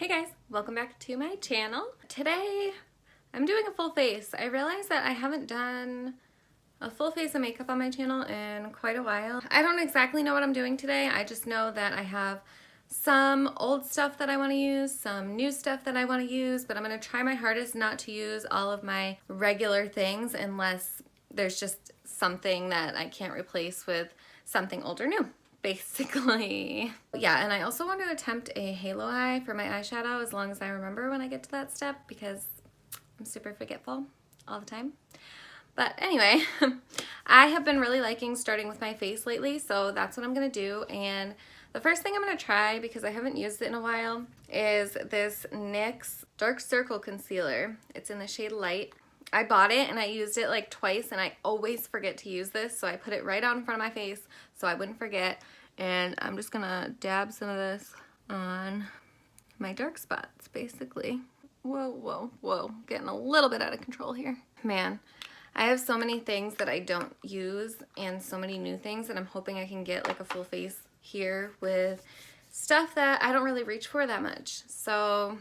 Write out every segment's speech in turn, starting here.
Hey guys, welcome back to my channel. Today I'm doing a full face. I realized that I haven't done a full face of makeup on my channel in quite a while. I don't exactly know what I'm doing today. I just know that I have some old stuff that I want to use, some new stuff that I want to use, but I'm going to try my hardest not to use all of my regular things unless there's just something that I can't replace with something old or new. Basically. Yeah, and I also want to attempt a halo eye for my eyeshadow as long as I remember when I get to that step because I'm super forgetful all the time. But anyway, I have been really liking starting with my face lately, so that's what I'm going to do. And the first thing I'm going to try, because I haven't used it in a while, is this NYX Dark Circle Concealer. It's in the shade Light. I bought it and I used it like twice and I always forget to use this, so I put it right out in front of my face so I wouldn't forget. And I'm just gonna dab some of this on my dark spots, basically. Whoa, whoa, whoa, getting a little bit out of control here. Man, I have so many things that I don't use and so many new things, and I'm hoping I can get like a full face here with stuff that I don't really reach for that much. So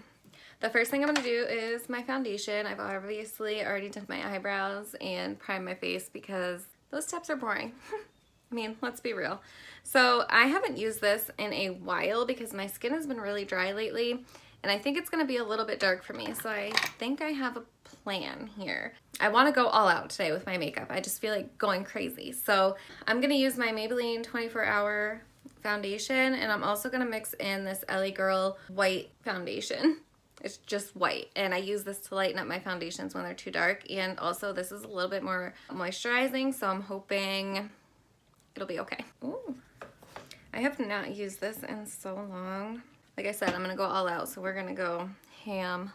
the first thing I'm going to do is my foundation. I've obviously already done my eyebrows and primed my face because those steps are boring. I mean, let's be real. So I haven't used this in a while because my skin has been really dry lately and I think it's going to be a little bit dark for me. So I think I have a plan here. I want to go all out today with my makeup. I just feel like going crazy. So I'm going to use my Maybelline 24-hour foundation, and I'm also going to mix in this LA Girl white foundation. It's just white, and I use this to lighten up my foundations when they're too dark, and also this is a little bit more moisturizing, so I'm hoping it'll be okay. Ooh, I have not used this in so long. Like I said, I'm gonna go all out, so we're gonna go ham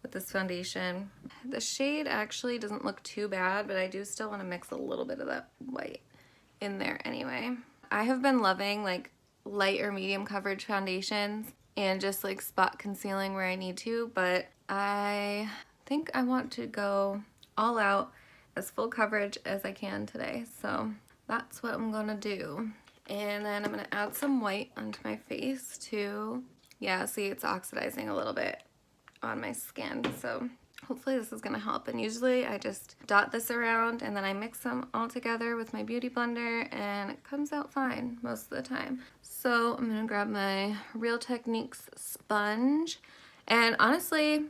with this foundation. The shade actually doesn't look too bad, but I do still want to mix a little bit of that white in there anyway. I have been loving like light or medium coverage foundations and just like spot concealing where I need to, but I think I want to go all out as full coverage as I can today. So that's what I'm gonna do. And then I'm gonna add some white onto my face too. Yeah, see, it's oxidizing a little bit on my skin, so hopefully this is gonna help. And usually I just dot this around and then I mix them all together with my beauty blender and it comes out fine most of the time. So I'm gonna grab my Real Techniques sponge, and honestly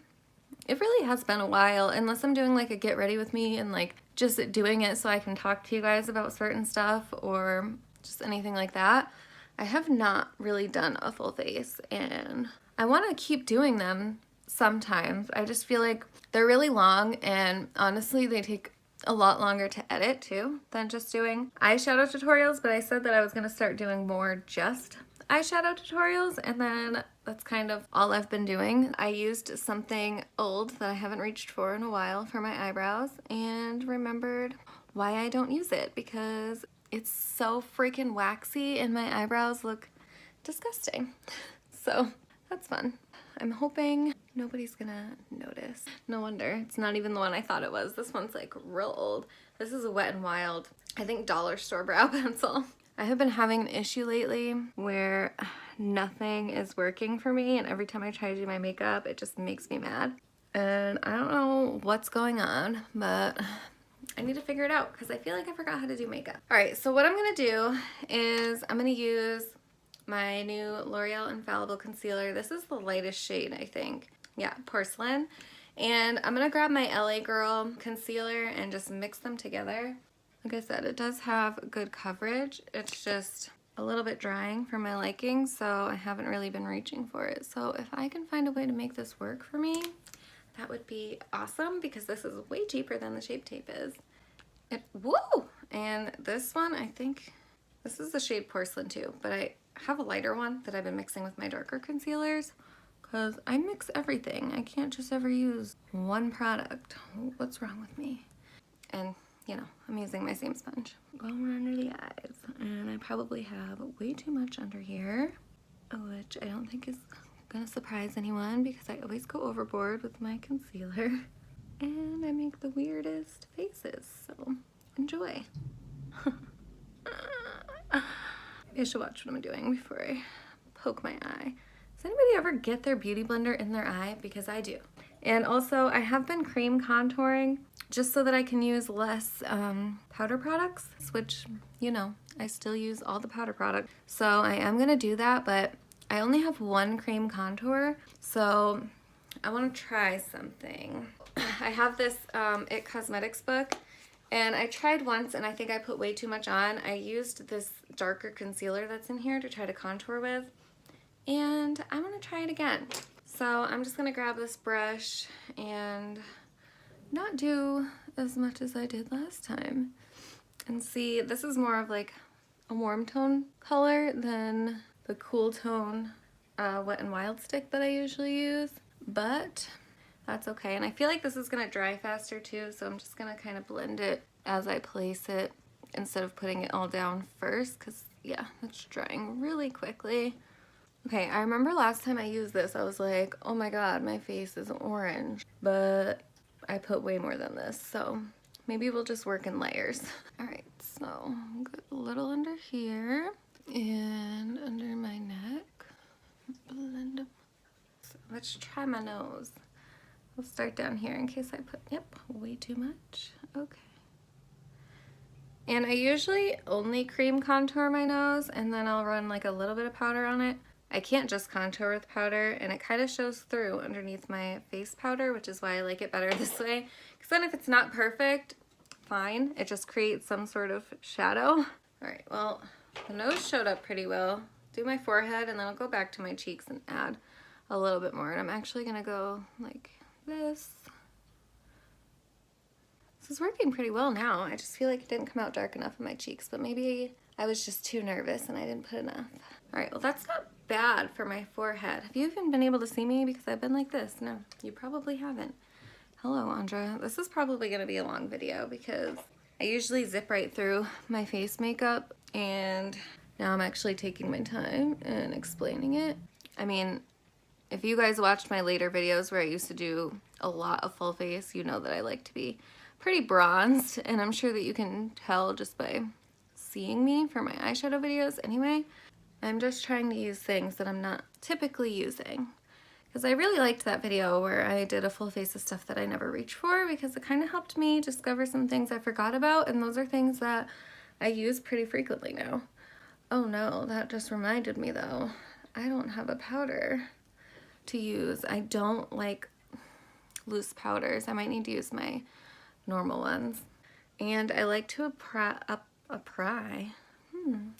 it really has been a while, unless I'm doing like a get ready with me and like just doing it so I can talk to you guys about certain stuff or just anything like that. I have not really done a full face and I want to keep doing them sometimes. I just feel like they're really long, and honestly they take a lot longer to edit too than just doing eyeshadow tutorials, but I said that I was going to start doing more just eyeshadow tutorials, and then that's kind of all I've been doing. I used something old that I haven't reached for in a while for my eyebrows and remembered why I don't use it, because it's so freaking waxy and my eyebrows look disgusting. So that's fun. I'm hoping nobody's gonna notice. No wonder, it's not even the one I thought it was. This one's like real old. This is a Wet n Wild, I think dollar store brow pencil. I have been having an issue lately where nothing is working for me, and every time I try to do my makeup it just makes me mad. And I don't know what's going on, but I need to figure it out because I feel like I forgot how to do makeup. Alright, so what I'm gonna do is I'm gonna use my new L'Oreal Infallible Concealer. This is the lightest shade, I think. Yeah, Porcelain. And I'm gonna grab my LA Girl concealer and just mix them together. Like I said, it does have good coverage. It's just a little bit drying for my liking, so I haven't really been reaching for it. So if I can find a way to make this work for me, that would be awesome, because this is way cheaper than the Shape Tape is. Woo! And this one, I think, this is the shade Porcelain too, but I have a lighter one that I've been mixing with my darker concealers because I mix everything. I can't just ever use one product. What's wrong with me? And you know, I'm using my same sponge. Going under the eyes, and I probably have way too much under here, which I don't think is gonna surprise anyone because I always go overboard with my concealer and I make the weirdest faces, so enjoy. You should watch what I'm doing before I poke my eye. anybody ever get their beauty blender in their eye? Because I do. And also, I have been cream contouring just so that I can use less powder products, which, you know, I still use all the powder products. So I am gonna do that, but I only have one cream contour, so I wanna try something. I have this It Cosmetics book, and I tried once and I think I put way too much on. I used this darker concealer that's in here to try to contour with, and I'm gonna try it again. So I'm just gonna grab this brush and not do as much as I did last time. And see, this is more of like a warm tone color than the cool tone Wet n Wild stick that I usually use, but that's okay. And I feel like this is gonna dry faster too, so I'm just gonna kind of blend it as I place it instead of putting it all down first, because yeah, it's drying really quickly. Okay, I remember last time I used this, I was like, oh my god, my face is orange, but I put way more than this, so maybe we'll just work in layers. All right, so get a little under here and under my neck. Blend them. So let's try my nose. We'll start down here in case I put, yep, way too much. Okay. And I usually only cream contour my nose and then I'll run like a little bit of powder on it. I can't just contour with powder, and it kind of shows through underneath my face powder, which is why I like it better this way. Because then if it's not perfect, fine. It just creates some sort of shadow. All right, well, the nose showed up pretty well. Do my forehead, and then I'll go back to my cheeks and add a little bit more. And I'm actually gonna go like this. This is working pretty well now. I just feel like it didn't come out dark enough in my cheeks, but maybe I was just too nervous and I didn't put enough. All right, well, that's not bad for my forehead. Have you even been able to see me? Because I've been like this. No, you probably haven't. Hello, Andra. This is probably gonna be a long video because I usually zip right through my face makeup, and now I'm actually taking my time and explaining it. I mean, if you guys watched my later videos where I used to do a lot of full face, you know that I like to be pretty bronzed, and I'm sure that you can tell just by seeing me for my eyeshadow videos. Anyway, I'm just trying to use things that I'm not typically using, because I really liked that video where I did a full face of stuff that I never reached for, because it kind of helped me discover some things I forgot about, and those are things that I use pretty frequently now. Oh no, that just reminded me though, I don't have a powder to use. I don't like loose powders. I might need to use my normal ones. And I like to apply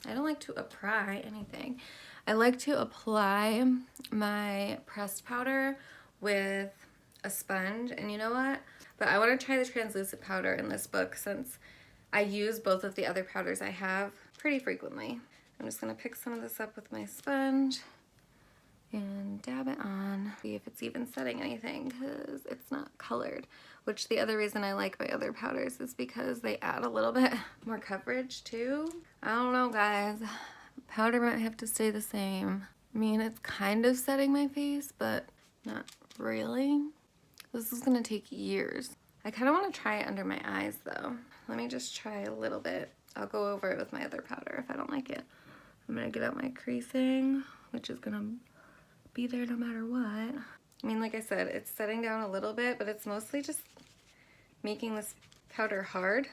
I don't like to apply anything. I like to apply my pressed powder with a sponge, and you know what? But I want to try the translucent powder in this book since I use both of the other powders I have pretty frequently. I'm just going to pick some of this up with my sponge and dab it on, see if it's even setting anything, because it's not colored, which the other reason I like my other powders is because they add a little bit more coverage too. I don't know, guys. Powder might have to stay the same. I mean, it's kind of setting my face, but not really. This is gonna take years. I kind of want to try it under my eyes though. Let me just try a little bit. I'll go over it with my other powder if I don't like it. I'm gonna get out my creasing, which is gonna be there no matter what. I mean, like I said, it's setting down a little bit, but it's mostly just making this powder hard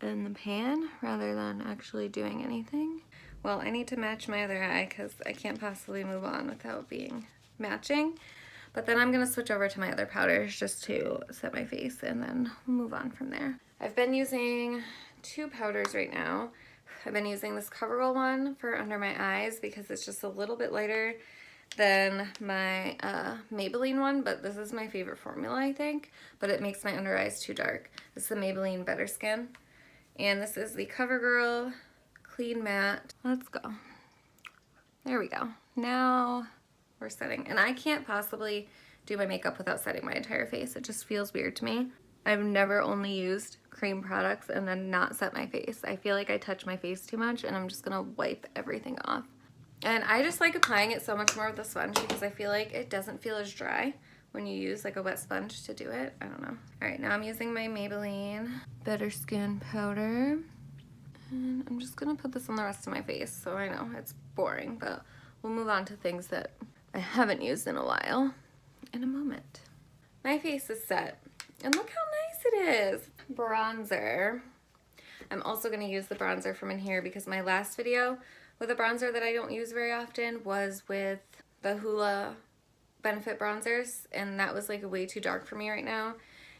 in the pan rather than actually doing anything. Well, I need to match my other eye because I can't possibly move on without being matching. But then I'm gonna switch over to my other powders just to set my face and then move on from there. I've been using two powders right now. I've been using this CoverGirl one for under my eyes because it's just a little bit lighter than my Maybelline one, but this is my favorite formula, I think, but it makes my under eyes too dark. This is the Maybelline Better Skin, and this is the CoverGirl Clean Matte. Let's go. There we go. Now we're setting, and I can't possibly do my makeup without setting my entire face. It just feels weird to me. I've never only used cream products and then not set my face. I feel like I touch my face too much, and I'm just gonna wipe everything off. And I just like applying it so much more with a sponge because I feel like it doesn't feel as dry when you use like a wet sponge to do it. I don't know. All right, now I'm using my Maybelline Better Skin powder. And I'm just gonna put this on the rest of my face. So I know it's boring, but we'll move on to things that I haven't used in a while. In a moment. My face is set. And look how nice it is. Bronzer. I'm also going to use the bronzer from in here because my last video with a bronzer that I don't use very often was with the Hoola Benefit bronzers, and that was like way too dark for me right now.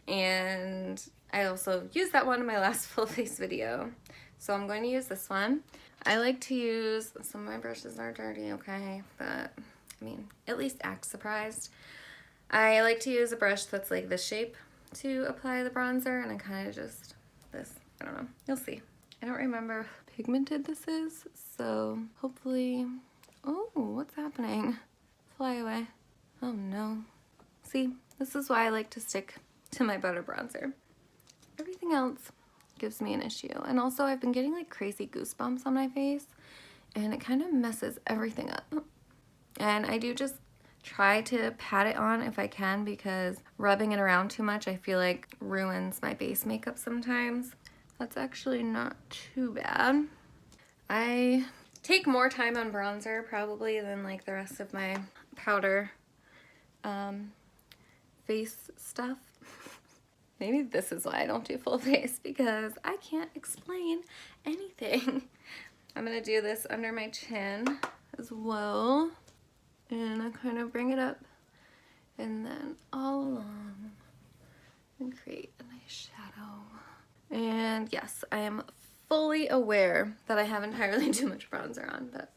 And I also used that one in my last full face video. So I'm going to use this one. I like to use, some of my brushes are dirty, okay, but I mean, at least act surprised. I like to use a brush that's like this shape to apply the bronzer, and I kind of just, this, I don't know, you'll see. I don't remember how pigmented this is, so hopefully, oh, what's happening? Fly away. Oh no. See, this is why I like to stick to my butter bronzer. Everything else gives me an issue. And also I've been getting like crazy goosebumps on my face, and it kind of messes everything up. And I do just try to pat it on if I can, because rubbing it around too much I feel like ruins my base makeup sometimes. That's actually not too bad. I take more time on bronzer probably than like the rest of my powder face stuff. Maybe this is why I don't do full face, because I can't explain anything. I'm gonna do this under my chin as well, and I kind of bring it up and then all along and create a nice shadow. And yes, I am fully aware that I have entirely too much bronzer on, but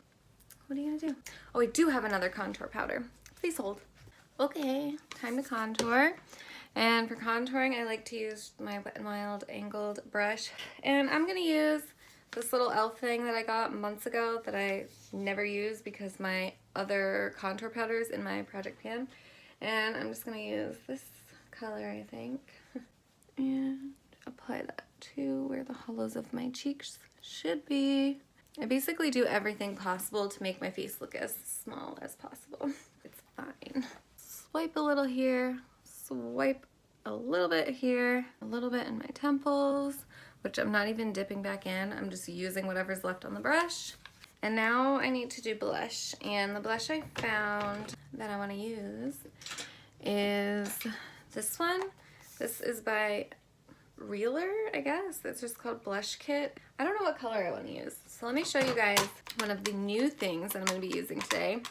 what are you gonna do? Oh, I do have another contour powder. Please hold. Okay, time to contour. And for contouring, I like to use my Wet n Wild angled brush. And I'm gonna use this little e.l.f. thing that I got months ago that I never use because my other contour powder is in my project pan. And I'm just gonna use this color, I think, and apply that to where the hollows of my cheeks should be. I basically do everything possible to make my face look as small as possible. It's fine. Swipe a little here, swipe a little bit here, a little bit in my temples, which I'm not even dipping back in. I'm just using whatever's left on the brush. And now I need to do blush. And the blush I found that I want to use is this one. This is by Reeler, I guess. It's just called Blush Kit. I don't know what color I want to use. So let me show you guys one of the new things that I'm going to be using today.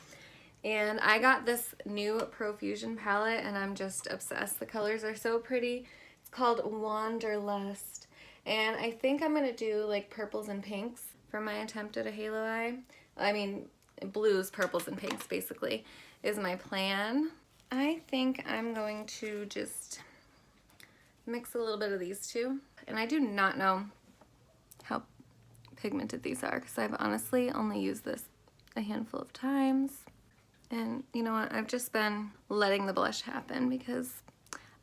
And I got this new Profusion palette and I'm just obsessed. The colors are so pretty. It's called Wanderlust. And I think I'm going to do like purples and pinks for my attempt at a halo eye. I mean, blues, purples, and pinks basically is my plan. I think I'm going to just mix a little bit of these two. And I do not know how pigmented these are because I've honestly only used this a handful of times. And you know what, I've just been letting the blush happen because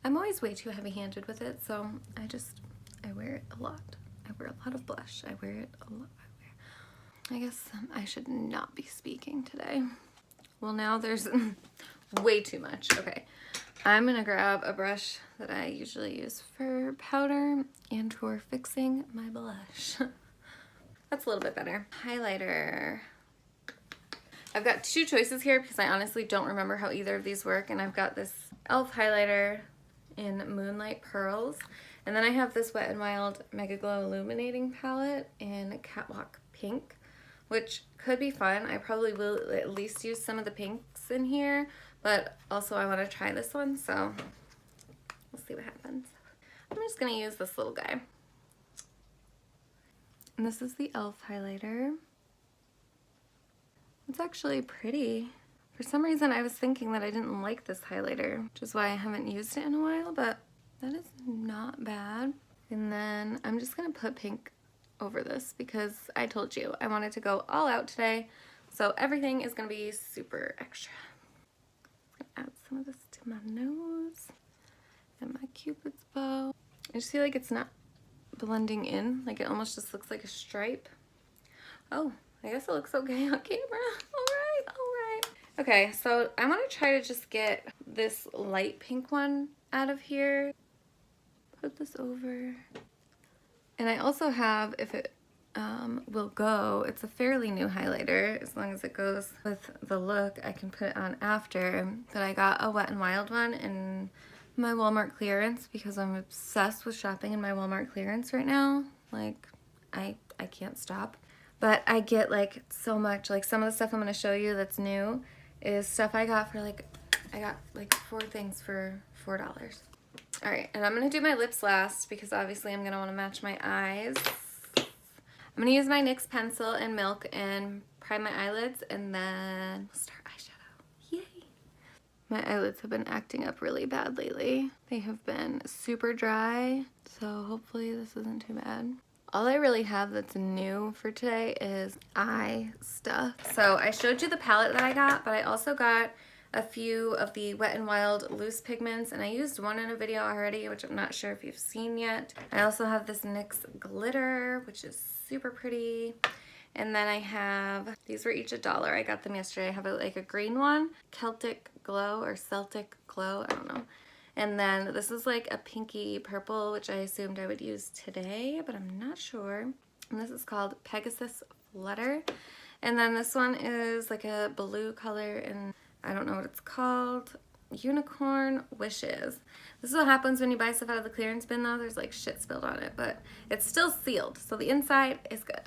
I'm always way too heavy-handed with it, so I wear it a lot. I wear a lot of blush. I wear it a lot. I guess I should not be speaking today. Well, now there's way too much. Okay, I'm gonna grab a brush that I usually use for powder and for fixing my blush. That's a little bit better. Highlighter. I've got two choices here because I honestly don't remember how either of these work, and I've got this e.l.f. highlighter in Moonlight Pearls, and then I have this Wet n Wild Mega Glow Illuminating Palette in Catwalk Pink, which could be fun. I probably will at least use some of the pinks in here, but also I want to try this one, so we'll see what happens. I'm just going to use this little guy. And this is the e.l.f. highlighter. It's actually pretty. For some reason I was thinking that I didn't like this highlighter, which is why I haven't used it in a while, but that is not bad. And then I'm just gonna put pink over this because I told you I wanted to go all out today, so everything is gonna be super extra. I'm gonna add some of this to my nose and my Cupid's bow. I just feel like it's not blending in, like it almost just looks like a stripe. Oh, I guess it looks okay on camera. Alright. Okay, so I want to try to just get this light pink one out of here. Put this over. And I also have, will go. It's a fairly new highlighter. As long as it goes with the look, I can put it on after. But I got a Wet n Wild one in my Walmart clearance because I'm obsessed with shopping in my Walmart clearance right now. Like, I can't stop. But I get like so much. Like, some of the stuff I'm going to show you that's new is stuff I got for like, I got like 4 things for $4. All right, and I'm going to do my lips last because obviously I'm going to want to match my eyes. I'm going to use my NYX pencil and Milk and prime my eyelids, and then start eyeshadow. Yay! My eyelids have been acting up really bad lately. They have been super dry, so hopefully this isn't too bad. All I really have that's new for today is eye stuff. So I showed you the palette that I got, but I also got a few of the Wet n Wild loose pigments, and I used one in a video already, which I'm not sure if you've seen yet. I also have this NYX glitter, which is super pretty. And then I have, these were each $1. I got them yesterday. I have like a green one, Celtic Glow or Celtic Glow, I don't know. And then this is like a pinky purple, which I assumed I would use today, but I'm not sure. And this is called Pegasus Flutter. And then this one is like a blue color, and I don't know what it's called. Unicorn Wishes. This is what happens when you buy stuff out of the clearance bin though. There's like shit spilled on it, but it's still sealed, so the inside is good.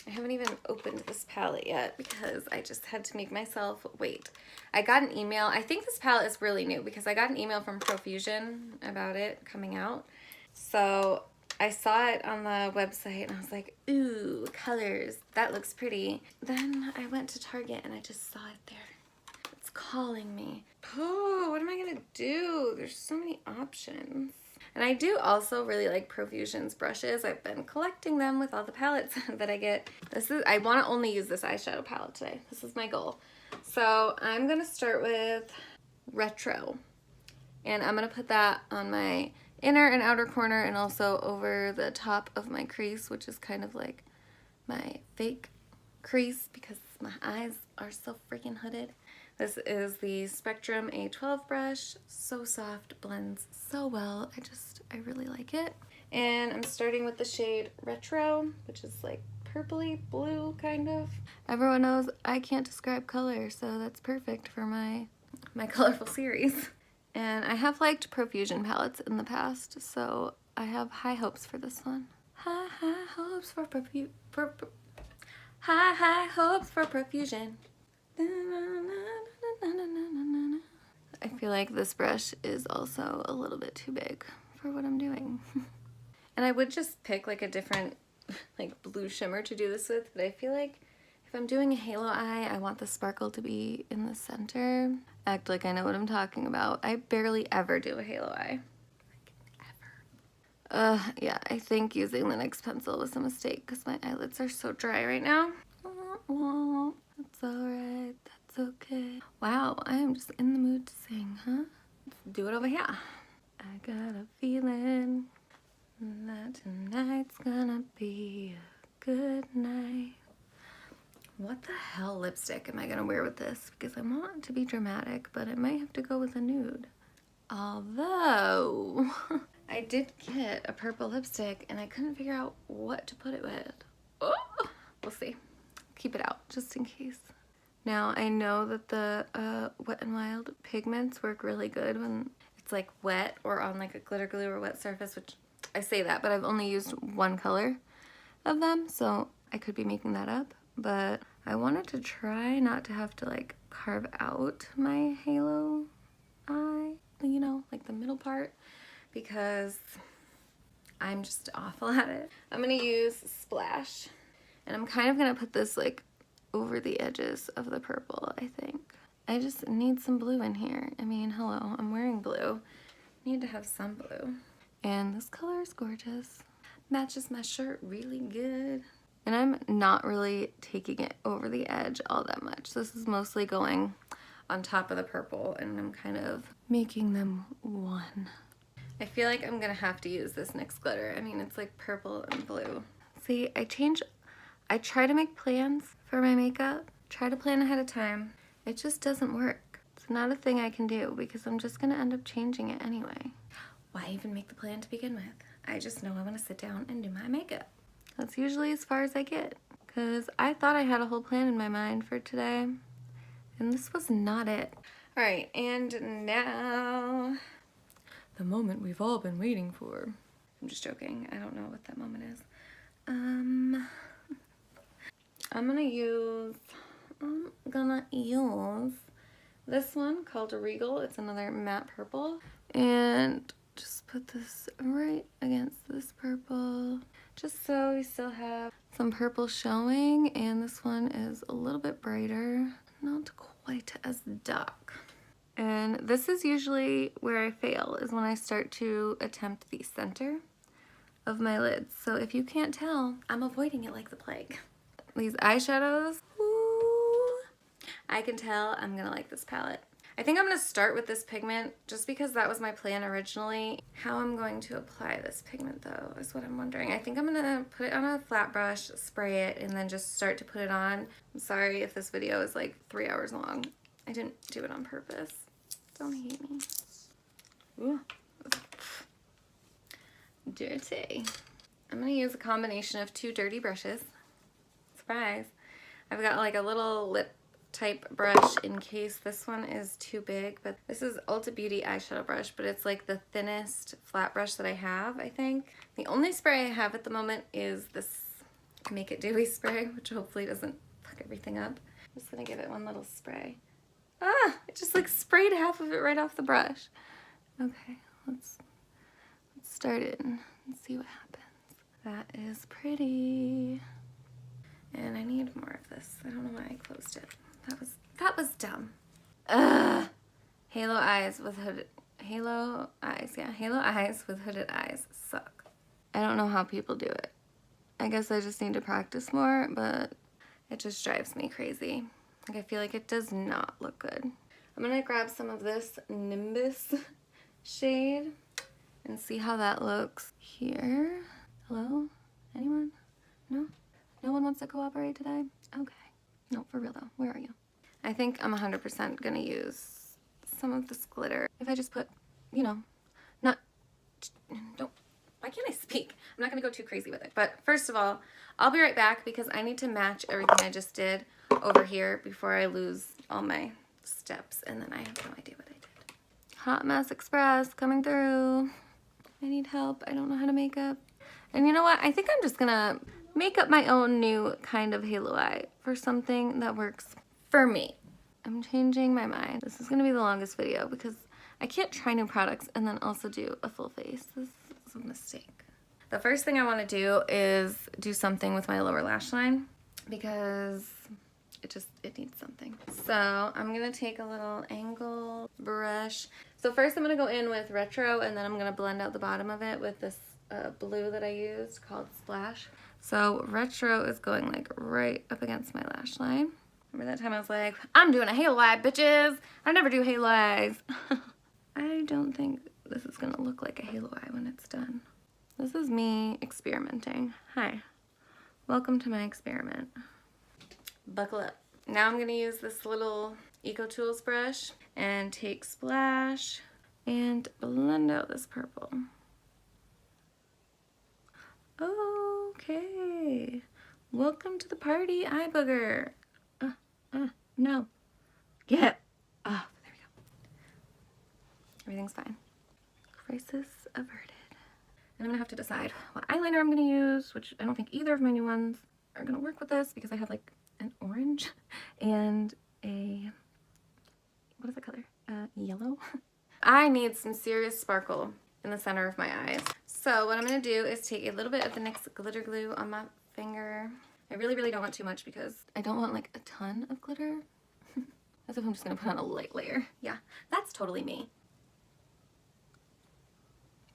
I haven't even opened this palette yet because I just had to make myself wait. I got an email. I think this palette is really new because I got an email from Profusion about it coming out. So I saw it on the website and I was like, ooh, colors, that looks pretty. Then I went to Target and I just saw it there. It's calling me. Oh, what am I gonna do? There's so many options. And I do also really like Profusion's brushes. I've been collecting them with all the palettes that I get. I want to only use this eyeshadow palette today. This is my goal. So I'm gonna start with Retro. And I'm gonna put that on my inner and outer corner and also over the top of my crease, which is kind of like my fake crease because my eyes are so freaking hooded. This is the Spectrum A12 brush. So soft, blends so well. I really like it. And I'm starting with the shade Retro, which is like purpley blue kind of. Everyone knows I can't describe color, so that's perfect for my colorful series. And I have liked Profusion palettes in the past, so I have high hopes for this one. High hopes for high hopes for Profusion. I feel like this brush is also a little bit too big for what I'm doing. And I would just pick like a different like blue shimmer to do this with, but I feel like if I'm doing a halo eye, I want the sparkle to be in the center. Act like I know what I'm talking about. I barely ever do a halo eye. Like, ever. Yeah, I think using the NYX pencil was a mistake because my eyelids are so dry right now. That's alright, that's okay. Wow, I am just in the mood to sing, huh? Let's do it over here. I got a feeling that tonight's gonna be a good night. What the hell lipstick am I gonna wear with this? Because I want it to be dramatic, but I might have to go with a nude. Although, I did get a purple lipstick and I couldn't figure out what to put it with. Oh, we'll see. Keep it out, just in case. Now, I know that the Wet n Wild pigments work really good when it's like wet or on like a glitter glue or wet surface, which I say that, but I've only used one color of them, so I could be making that up. But I wanted to try not to have to like carve out my halo eye, you know, like the middle part, because I'm just awful at it. I'm gonna use Splash. And I'm kind of gonna put this like over the edges of the purple, I think. I just need some blue in here. I mean, hello, I'm wearing blue. Need to have some blue. And this color is gorgeous. Matches my shirt really good. And I'm not really taking it over the edge all that much. This is mostly going on top of the purple and I'm kind of making them one. I feel like I'm gonna have to use this NYX glitter. I mean, it's like purple and blue. See, I try to make plans for my makeup, try to plan ahead of time. It just doesn't work. It's not a thing I can do because I'm just gonna end up changing it anyway. Why even make the plan to begin with? I just know I wanna sit down and do my makeup. That's usually as far as I get, because I thought I had a whole plan in my mind for today, and this was not it. All right, and now the moment we've all been waiting for. I'm just joking. I don't know what that moment is. I'm gonna use this one called Regal. It's another matte purple, and just put this right against this purple, just so we still have some purple showing. And this one is a little bit brighter, not quite as dark. And this is usually where I fail, is when I start to attempt the center of my lids. So if you can't tell, I'm avoiding it like the plague. These eyeshadows, ooh, I can tell I'm gonna like this palette. I think I'm gonna start with this pigment just because that was my plan originally. How I'm going to apply this pigment though is what I'm wondering. I think I'm gonna put it on a flat brush, spray it, and then just start to put it on. I'm sorry if this video is like 3 hours long. I didn't do it on purpose. Don't hate me. Ooh. Dirty. I'm gonna use a combination of 2 dirty brushes. Surprise. I've got like a little lip type brush in case this one is too big, but this is Ulta Beauty eyeshadow brush, but it's like the thinnest flat brush that I have, I think. The only spray I have at the moment is this Make It Dewy spray, which hopefully doesn't fuck everything up. I'm just gonna give it one little spray. Ah, it just like sprayed half of it right off the brush. Okay, let's start it and see what happens. That is pretty. And I need more of this. I don't know why I closed it. That was dumb. Ugh. Halo eyes with hooded eyes suck. I don't know how people do it. I guess I just need to practice more, but it just drives me crazy. Like, I feel like it does not look good. I'm gonna grab some of this Nimbus shade and see how that looks here. Hello? Anyone? No? No one wants to cooperate today? Okay. No, for real though. Where are you? I think I'm 100% gonna use some of this glitter. If I just put, you know, why can't I speak? I'm not gonna go too crazy with it. But first of all, I'll be right back because I need to match everything I just did over here before I lose all my steps, and then I have no idea what I did. Hot Mess Express coming through. I need help. I don't know how to make up. And you know what? I think I'm just gonna make up my own new kind of halo eye for something that works for me. I'm changing my mind. This is gonna be the longest video because I can't try new products and then also do a full face. This is a mistake. The first thing I wanna do is do something with my lower lash line because it needs something. So I'm gonna take a little angle brush. So first I'm gonna go in with Retro, and then I'm gonna blend out the bottom of it with this blue that I used called Splash. So Retro is going like right up against my lash line. Remember that time I was like, I'm doing a halo eye, bitches. I never do halo eyes. I don't think this is gonna look like a halo eye when it's done. This is me experimenting. Hi, welcome to my experiment. Buckle up. Now I'm gonna use this little Eco Tools brush and take Splash and blend out this purple. Okay, welcome to the party, eye booger. No, get off. There we go. Everything's fine. Crisis averted. And I'm gonna have to decide what eyeliner I'm gonna use, which I don't think either of my new ones are gonna work with this because I have like an orange and a, what is the color? Yellow. I need some serious sparkle in the center of my eyes. So what I'm gonna do is take a little bit of the NYX glitter glue on my finger. I really don't want too much because I don't want like a ton of glitter. As if I'm just gonna put on a light layer. Yeah, that's totally me.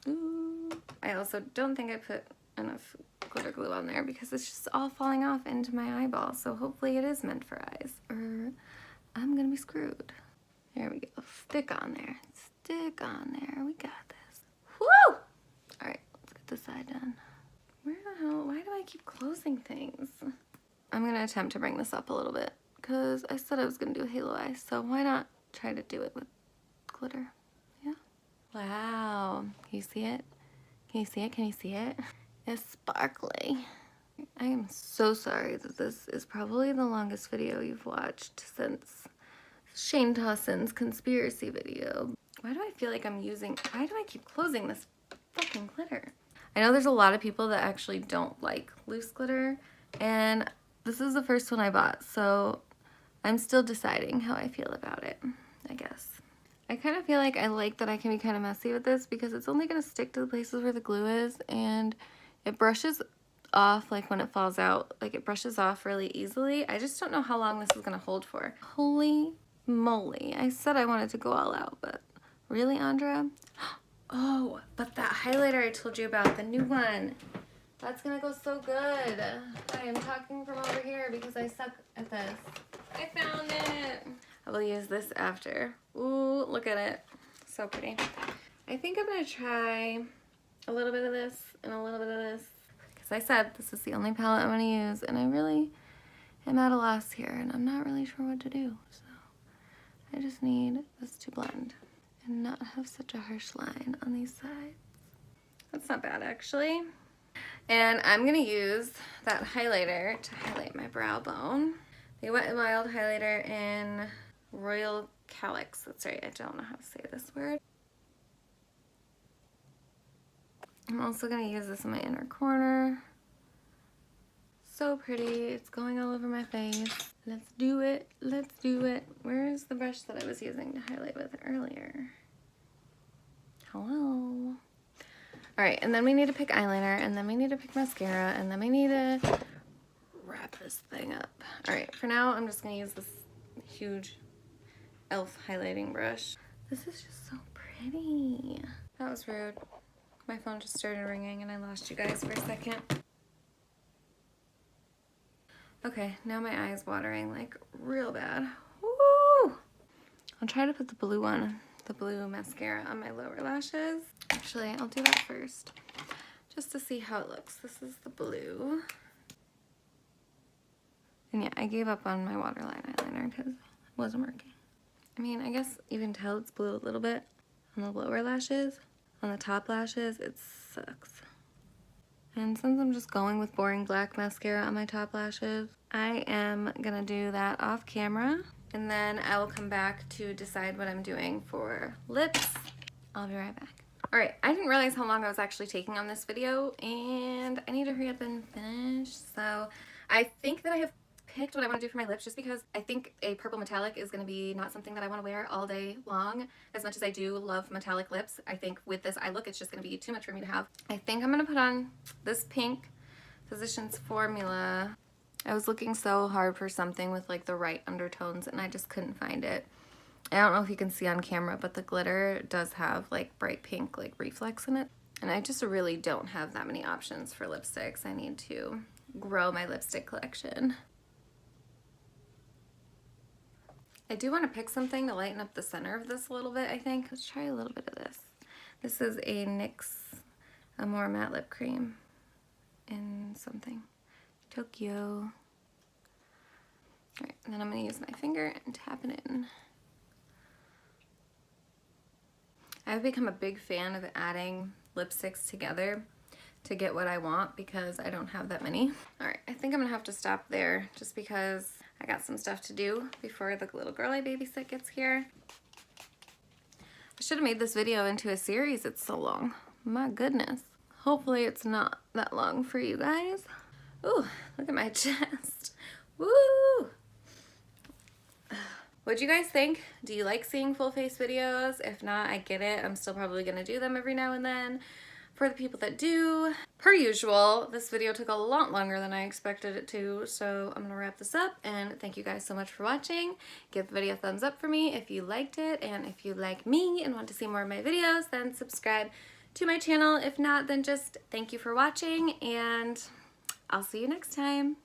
Ooh. I also don't think I put enough glitter glue on there because it's just all falling off into my eyeball. So hopefully it is meant for eyes or I'm gonna be screwed. There we go. Stick on there. Stick on there. We got this. Woo! All right, let's get this side done. Where the hell? Why do I keep closing things? I'm gonna attempt to bring this up a little bit because I said I was gonna do a halo eye. So why not try to do it with glitter? Yeah. Wow. Can you see it? Can you see it? Can you see it? It's sparkly. I am so sorry that this is probably the longest video you've watched since Shane Dawson's conspiracy video. Why do I feel like why do I keep closing this fucking glitter? I know there's a lot of people that actually don't like loose glitter, and this is the first one I bought, so I'm still deciding how I feel about it, I guess. I kind of feel like I like that I can be kind of messy with this because it's only going to stick to the places where the glue is, and it brushes off like when it falls out. Like it brushes off really easily. I just don't know how long this is going to hold for. Holy moly. I said I wanted to go all out, but really, Andra? Oh, but that highlighter I told you about, the new one, that's going to go so good. I am talking from over here because I suck at this. I found it. I will use this after. Ooh, look at it. So pretty. I think I'm going to try a little bit of this and a little bit of this. Because I said this is the only palette I'm going to use. And I really am at a loss here. And I'm not really sure what to do. So I just need this to blend. And not have such a harsh line on these sides. That's not bad, actually. And I'm going to use that highlighter to highlight my brow bone. The Wet n Wild highlighter in Royal Calyx. That's right, I don't know how to say this word. I'm also going to use this in my inner corner. So pretty. It's going all over my face. Let's do it. Let's do it. Where is the brush that I was using to highlight with earlier? Hello. Alright, and then we need to pick eyeliner, and then we need to pick mascara, and then we need to wrap this thing up. Alright, for now I'm just going to use this huge e.l.f. highlighting brush. This is just so pretty. That was rude. My phone just started ringing and I lost you guys for a second. Okay, now my eye is watering like real bad. Woo! I'll try to put the blue mascara on my lower lashes. Actually, I'll do that first, just to see how it looks. This is the blue. And yeah, I gave up on my waterline eyeliner because it wasn't working. I mean, I guess you can tell it's blue a little bit on the lower lashes. On the top lashes, it sucks. And since I'm just going with boring black mascara on my top lashes, I am gonna do that off camera. And then I will come back to decide what I'm doing for lips. I'll be right back. All right, I didn't realize how long I was actually taking on this video, and I need to hurry up and finish. So I think that I have picked what I want to do for my lips, just because I think a purple metallic is going to be not something that I want to wear all day long. As much as I do love metallic lips, I think with this eye look it's just going to be too much for me to have. I think I'm going to put on this pink Physicians Formula. I was looking so hard for something with like the right undertones and I just couldn't find it. I don't know if you can see on camera, but the glitter does have like bright pink like reflex in it. And I just really don't have that many options for lipsticks. I need to grow my lipstick collection. I do want to pick something to lighten up the center of this a little bit, I think. Let's try a little bit of this. This is a NYX Amore Matte Lip Cream in something. Tokyo. Alright, and then I'm going to use my finger and tap it in. I've become a big fan of adding lipsticks together to get what I want because I don't have that many. Alright, I think I'm going to have to stop there just because I got some stuff to do before the little girl I babysit gets here. I should have made this video into a series. It's so long. My goodness. Hopefully it's not that long for you guys. Ooh, look at my chest. Woo! What'd you guys think? Do you like seeing full face videos? If not, I get it. I'm still probably gonna do them every now and then. For the people that do, per usual, this video took a lot longer than I expected it to, so I'm gonna wrap this up, and thank you guys so much for watching. Give the video a thumbs up for me if you liked it, and if you like me and want to see more of my videos, then subscribe to my channel. If not, then just thank you for watching, and I'll see you next time.